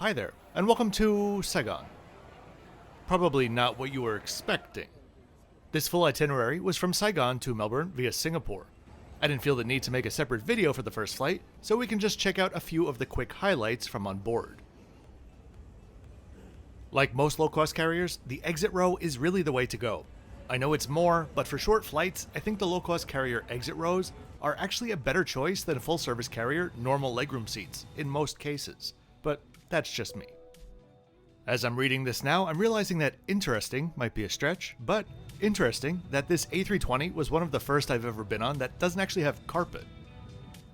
Hi there, and welcome to Saigon. Probably not what you were expecting. This full itinerary was from Saigon to Melbourne via Singapore. I didn't feel the need to make a separate video for the first flight, so we can just check out a few of the quick highlights from on board. Like most low-cost carriers, the exit row is really the way to go. I know it's more, but for short flights, I think the low-cost carrier exit rows are actually a better choice than full-service carrier normal legroom seats, in most cases. But that's just me. As I'm reading this now, I'm realizing that interesting might be a stretch, but interesting that this A320 was one of the first I've ever been on that doesn't actually have carpet.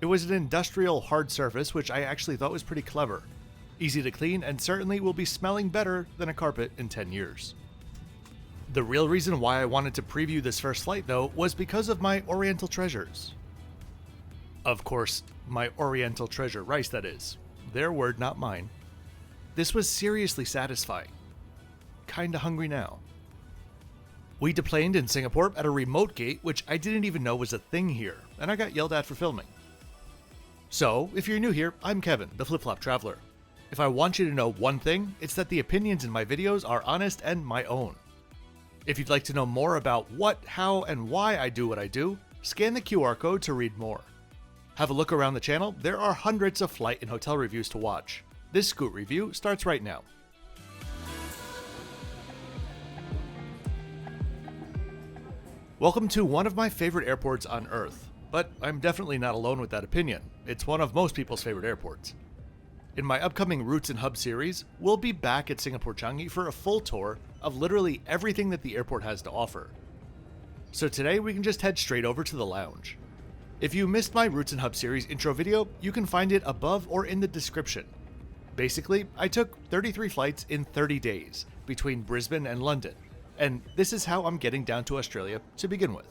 It was an industrial hard surface, which I actually thought was pretty clever. Easy to clean, and certainly will be smelling better than a carpet in 10 years. The real reason why I wanted to preview this first flight, though, was because of my Oriental treasures. Of course, my Oriental treasure rice, that is. Their word, not mine. This was seriously satisfying. Kinda hungry now. We deplaned in Singapore at a remote gate, which I didn't even know was a thing here, and I got yelled at for filming. So, if you're new here, I'm Kevin, the Flip Flop Traveler. If I want you to know one thing, it's that the opinions in my videos are honest and my own. If you'd like to know more about what, how, and why I do what I do, scan the QR code to read more. Have a look around the channel, there are hundreds of flight and hotel reviews to watch. This Scoot review starts right now. Welcome to one of my favorite airports on Earth, but I'm definitely not alone with that opinion. It's one of most people's favorite airports. In my upcoming Roots and Hub series, we'll be back at Singapore Changi for a full tour of literally everything that the airport has to offer. So today we can just head straight over to the lounge. If you missed my Roots and Hub series intro video, you can find it above or in the description. Basically, I took 33 flights in 30 days between Brisbane and London, and this is how I'm getting down to Australia to begin with.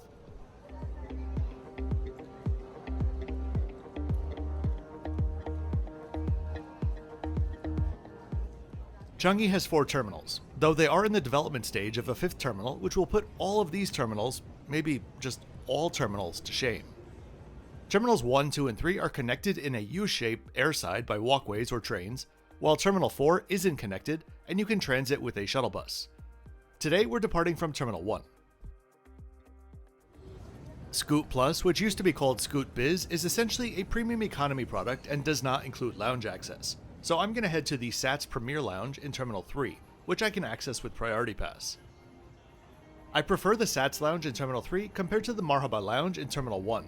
Changi has 4 terminals, though they are in the development stage of a 5th terminal, which will put all of these terminals, maybe just all terminals, to shame. Terminals 1, 2, and 3 are connected in a U-shape airside by walkways or trains, while Terminal 4 isn't connected and you can transit with a shuttle bus. Today we're departing from Terminal 1. Scoot Plus, which used to be called Scoot Biz, is essentially a premium economy product and does not include lounge access. So I'm going to head to the SATS Premier Lounge in Terminal 3, which I can access with Priority Pass. I prefer the SATS Lounge in Terminal 3 compared to the Marhaba Lounge in Terminal 1.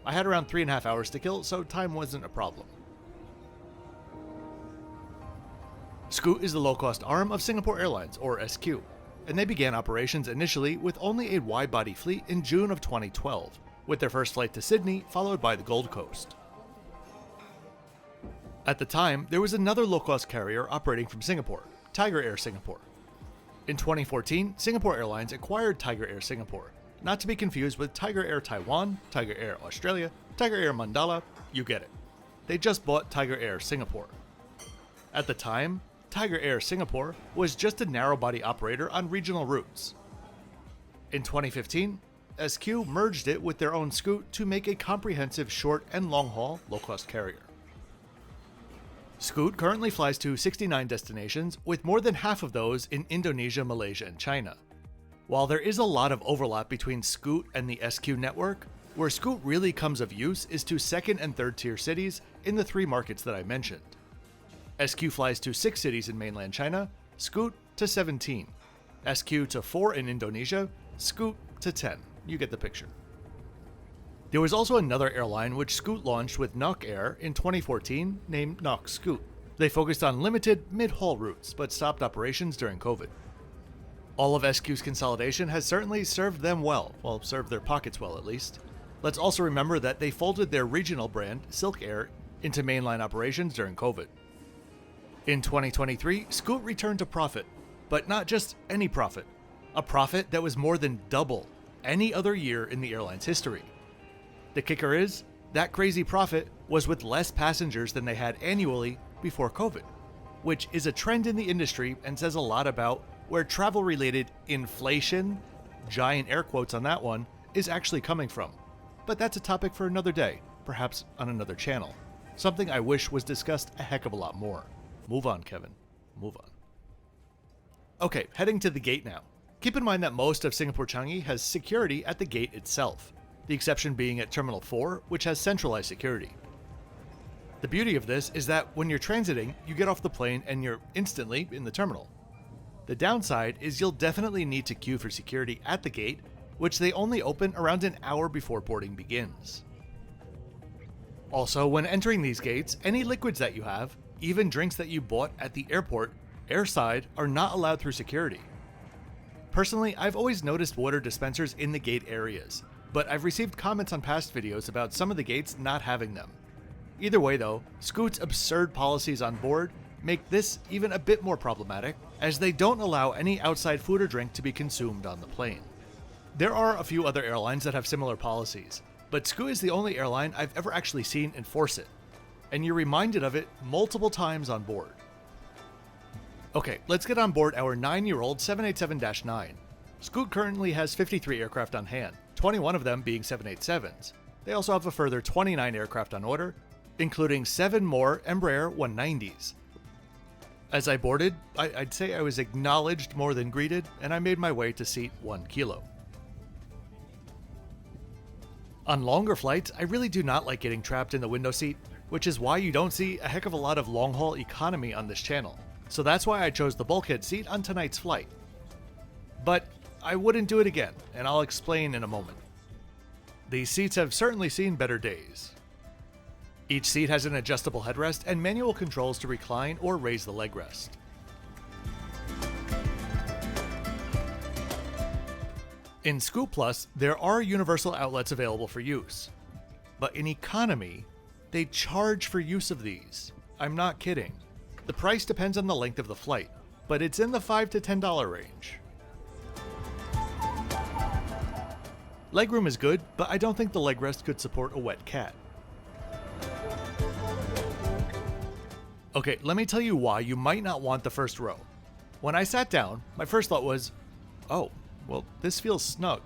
I had around 3.5 hours to kill, so time wasn't a problem. Scoot is the low-cost arm of Singapore Airlines, or SQ, and they began operations initially with only a wide-body fleet in June of 2012, with their first flight to Sydney followed by the Gold Coast. At the time, there was another low-cost carrier operating from Singapore, Tiger Air Singapore. In 2014, Singapore Airlines acquired Tiger Air Singapore, not to be confused with Tiger Air Taiwan, Tiger Air Australia, Tiger Air Mandala, you get it. They just bought Tiger Air Singapore. At the time, Tiger Air Singapore was just a narrow-body operator on regional routes. In 2015, SQ merged it with their own Scoot to make a comprehensive short and long-haul low-cost carrier. Scoot currently flies to 69 destinations, with more than half of those in Indonesia, Malaysia, and China. While there is a lot of overlap between Scoot and the SQ network, where Scoot really comes of use is to 2nd and 3rd tier cities in the 3 markets that I mentioned. SQ flies to 6 cities in mainland China, Scoot to 17. SQ to 4 in Indonesia, Scoot to 10. You get the picture. There was also another airline which Scoot launched with Nok Air in 2014 named Nok Scoot. They focused on limited mid-haul routes, but stopped operations during COVID. All of SQ's consolidation has certainly served them well, served their pockets well at least. Let's also remember that they folded their regional brand, Silk Air, into mainline operations during COVID. In 2023, Scoot returned to profit, but not just any profit. A profit that was more than double any other year in the airline's history. The kicker is, that crazy profit was with less passengers than they had annually before COVID, which is a trend in the industry and says a lot about where travel-related inflation, giant air quotes on that one, is actually coming from. But that's a topic for another day, perhaps on another channel. Something I wish was discussed a heck of a lot more. Move on, Kevin. Move on. Okay, heading to the gate now. Keep in mind that most of Singapore Changi has security at the gate itself, the exception being at Terminal 4, which has centralized security. The beauty of this is that when you're transiting, you get off the plane and you're instantly in the terminal. The downside is you'll definitely need to queue for security at the gate, which they only open around an hour before boarding begins. Also, when entering these gates, any liquids that you have, even drinks that you bought at the airport, airside, are not allowed through security. Personally, I've always noticed water dispensers in the gate areas, but I've received comments on past videos about some of the gates not having them. Either way though, Scoot's absurd policies on board make this even a bit more problematic, as they don't allow any outside food or drink to be consumed on the plane. There are a few other airlines that have similar policies, but Scoot is the only airline I've ever actually seen enforce it, and you're reminded of it multiple times on board. Okay, let's get on board our 9-year-old 787-9. Scoot currently has 53 aircraft on hand, 21 of them being 787s. They also have a further 29 aircraft on order, including 7 more Embraer 190s. As I boarded, I'd say I was acknowledged more than greeted, and I made my way to seat 1 kilo. On longer flights, I really do not like getting trapped in the window seat, which is why you don't see a heck of a lot of long-haul economy on this channel. So that's why I chose the bulkhead seat on tonight's flight. But I wouldn't do it again, and I'll explain in a moment. These seats have certainly seen better days. Each seat has an adjustable headrest and manual controls to recline or raise the leg rest. In Scoot Plus, there are universal outlets available for use. But in economy, they charge for use of these. I'm not kidding. The price depends on the length of the flight, but it's in the $5 to $10 range. Legroom is good, but I don't think the leg rest could support a wet cat. Okay, let me tell you why you might not want the first row. When I sat down, my first thought was, oh, well, this feels snug.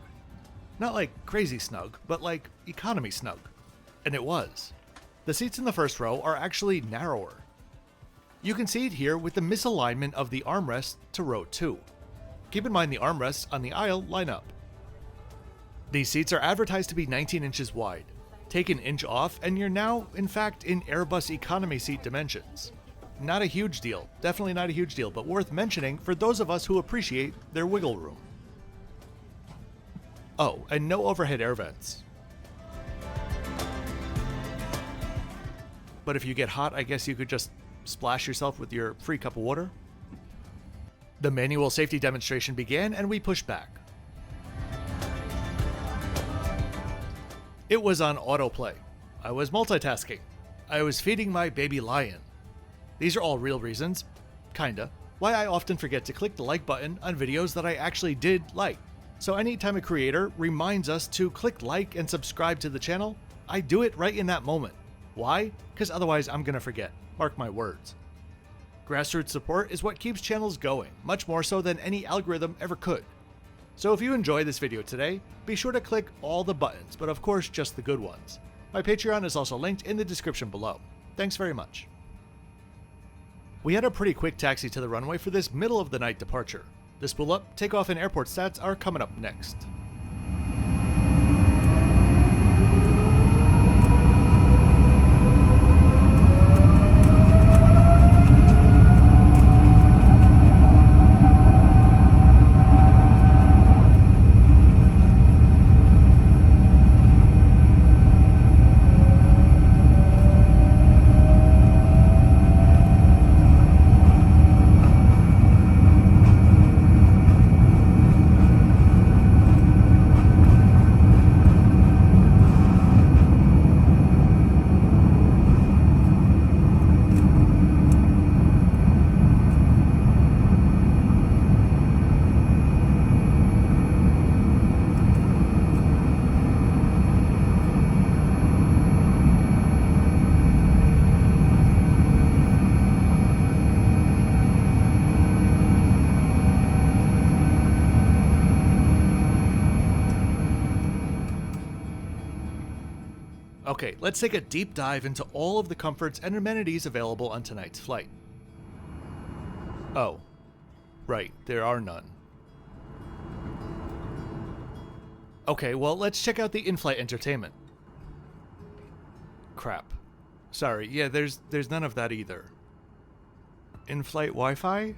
Not like crazy snug, but like economy snug. And it was. The seats in the first row are actually narrower. You can see it here with the misalignment of the armrest to row 2. Keep in mind the armrests on the aisle line up. These seats are advertised to be 19 inches wide. Take an inch off and you're now, in fact, in Airbus economy seat dimensions. Not a huge deal, definitely not a huge deal, but worth mentioning for those of us who appreciate their wiggle room. Oh, and no overhead air vents. But if you get hot, I guess you could just splash yourself with your free cup of water. The manual safety demonstration began and we pushed back. It was on autoplay. I was multitasking. I was feeding my baby lion. These are all real reasons, kinda, why I often forget to click the like button on videos that I actually did like. So anytime a creator reminds us to click like and subscribe to the channel, I do it right in that moment. Why? Because otherwise I'm gonna forget. Mark my words. Grassroots support is what keeps channels going, much more so than any algorithm ever could. So if you enjoyed this video today, be sure to click all the buttons, but of course just the good ones. My Patreon is also linked in the description below. Thanks very much. We had a pretty quick taxi to the runway for this middle of the night departure. The spool up, takeoff, and airport stats are coming up next. Okay, let's take a deep dive into all of the comforts and amenities available on tonight's flight. Oh, right, there are none. Okay, well, let's check out the in-flight entertainment. Crap. Sorry, yeah, there's none of that either. In-flight Wi-Fi?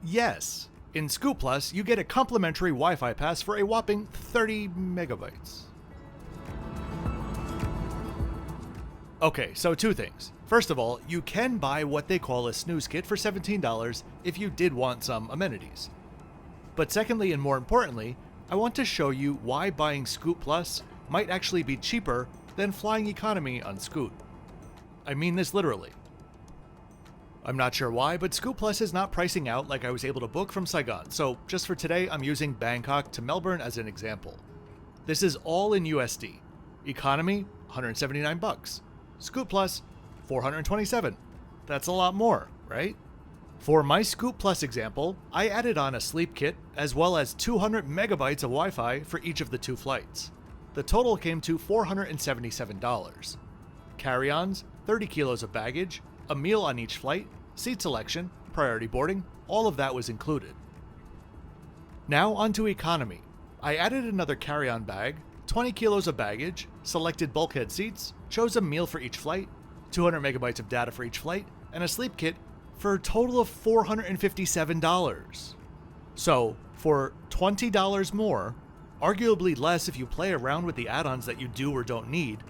Yes. In Scoot Plus, you get a complimentary Wi-Fi pass for a whopping 30 megabytes. Okay, so two things. First of all, you can buy what they call a snooze kit for $17 if you did want some amenities. But secondly, and more importantly, I want to show you why buying Scoot Plus might actually be cheaper than flying economy on Scoot. I mean this literally. I'm not sure why, but Scoot Plus is not pricing out like I was able to book from Saigon, so just for today I'm using Bangkok to Melbourne as an example. This is all in USD. Economy, $179. Scoot Plus, $427. That's a lot more, right? For my Scoot Plus example, I added on a sleep kit as well as 200 megabytes of Wi-Fi for each of the two flights. The total came to $477. Carry-ons, 30 kilos of baggage, a meal on each flight, seat selection, priority boarding, all of that was included. Now onto economy. I added another carry-on bag, 20 kilos of baggage, selected bulkhead seats, chose a meal for each flight, 200 megabytes of data for each flight, and a sleep kit for a total of $457. So, for $20 more, arguably less if you play around with the add-ons that you do or don't need,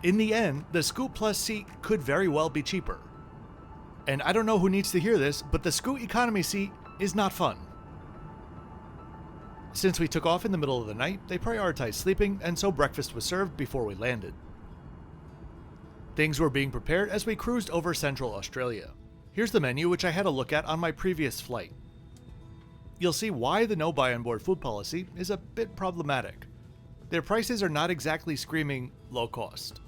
in the end, the Scoot Plus seat could very well be cheaper. And I don't know who needs to hear this, but the Scoot economy seat is not fun. Since we took off in the middle of the night, they prioritized sleeping, and so breakfast was served before we landed. Things were being prepared as we cruised over Central Australia. Here's the menu, which I had a look at on my previous flight. You'll see why the no buy on board food policy is a bit problematic. Their prices are not exactly screaming low cost.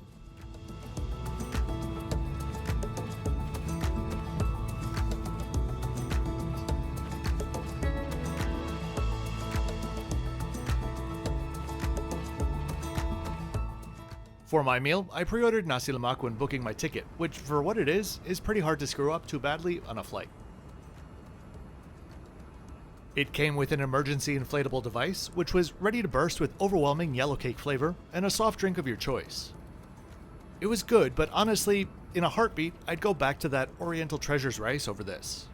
For my meal, I pre-ordered nasi lemak when booking my ticket, which for what it is pretty hard to screw up too badly on a flight. It came with an emergency inflatable device, which was ready to burst with overwhelming yellow cake flavor and a soft drink of your choice. It was good, but honestly, in a heartbeat, I'd go back to that Oriental Treasures rice over this.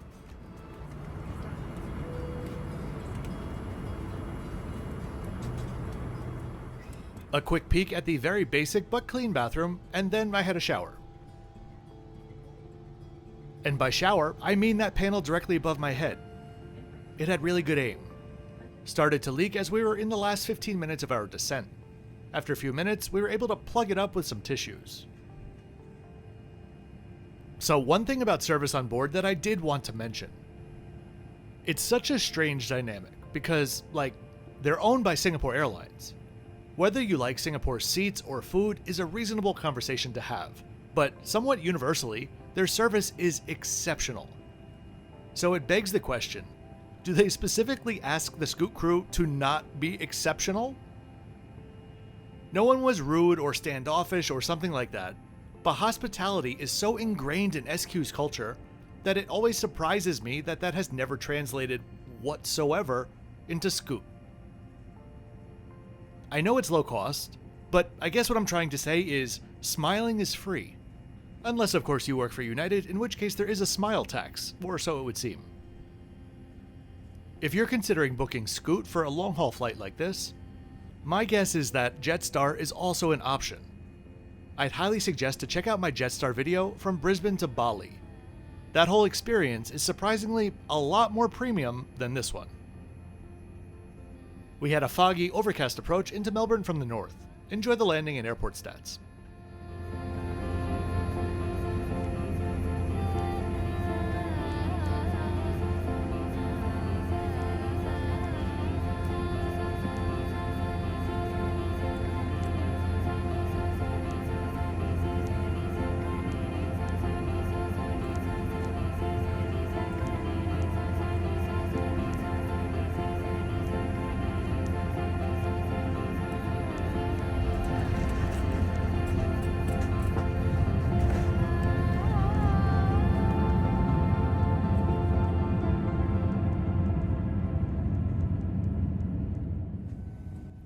A quick peek at the very basic but clean bathroom, and then I had a shower. And by shower, I mean that panel directly above my head. It had really good aim. Started to leak as we were in the last 15 minutes of our descent. After a few minutes, we were able to plug it up with some tissues. So one thing about service on board that I did want to mention. It's such a strange dynamic because, they're owned by Singapore Airlines. Whether you like Singapore's seats or food is a reasonable conversation to have, but somewhat universally, their service is exceptional. So it begs the question, do they specifically ask the Scoot crew to not be exceptional? No one was rude or standoffish or something like that, but hospitality is so ingrained in SQ's culture that it always surprises me that that has never translated whatsoever into Scoot. I know it's low cost, but I guess what I'm trying to say is smiling is free. Unless, of course, you work for United, in which case there is a smile tax, or so it would seem. If you're considering booking Scoot for a long-haul flight like this, my guess is that Jetstar is also an option. I'd highly suggest to check out my Jetstar video from Brisbane to Bali. That whole experience is surprisingly a lot more premium than this one. We had a foggy, overcast approach into Melbourne from the north. Enjoy the landing and airport stats.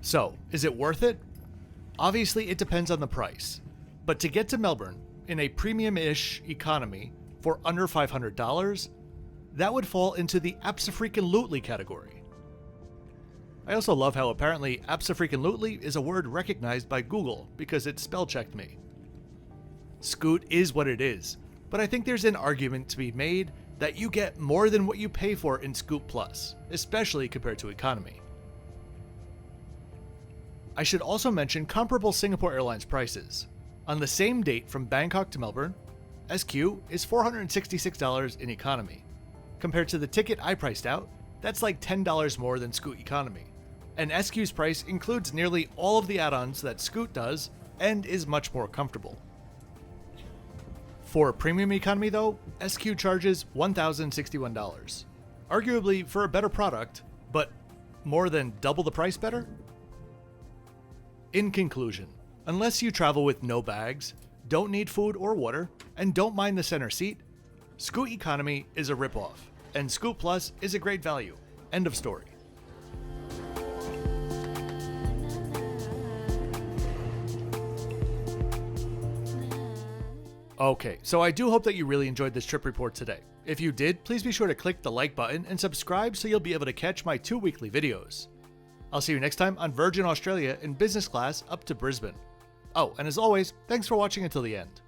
So, is it worth it? Obviously, it depends on the price. But to get to Melbourne in a premium-ish economy for under $500, that would fall into the abso-freaking-lutely category. I also love how apparently abso-freaking-lutely is a word recognized by Google because it spell-checked me. Scoot is what it is, but I think there's an argument to be made that you get more than what you pay for in Scoot Plus, especially compared to economy. I should also mention comparable Singapore Airlines prices. On the same date from Bangkok to Melbourne, SQ is $466 in economy. Compared to the ticket I priced out, that's like $10 more than Scoot Economy. And SQ's price includes nearly all of the add-ons that Scoot does and is much more comfortable. For premium economy though, SQ charges $1,061. Arguably for a better product, but more than double the price better? In conclusion, unless you travel with no bags, don't need food or water, and don't mind the center seat, Scoot Economy is a ripoff, and Scoot Plus is a great value. End of story. Okay, so I do hope that you really enjoyed this trip report today. If you did, please be sure to click the like button and subscribe so you'll be able to catch my 2 weekly videos. I'll see you next time on Virgin Australia in business class up to Brisbane. Oh, and as always, thanks for watching until the end.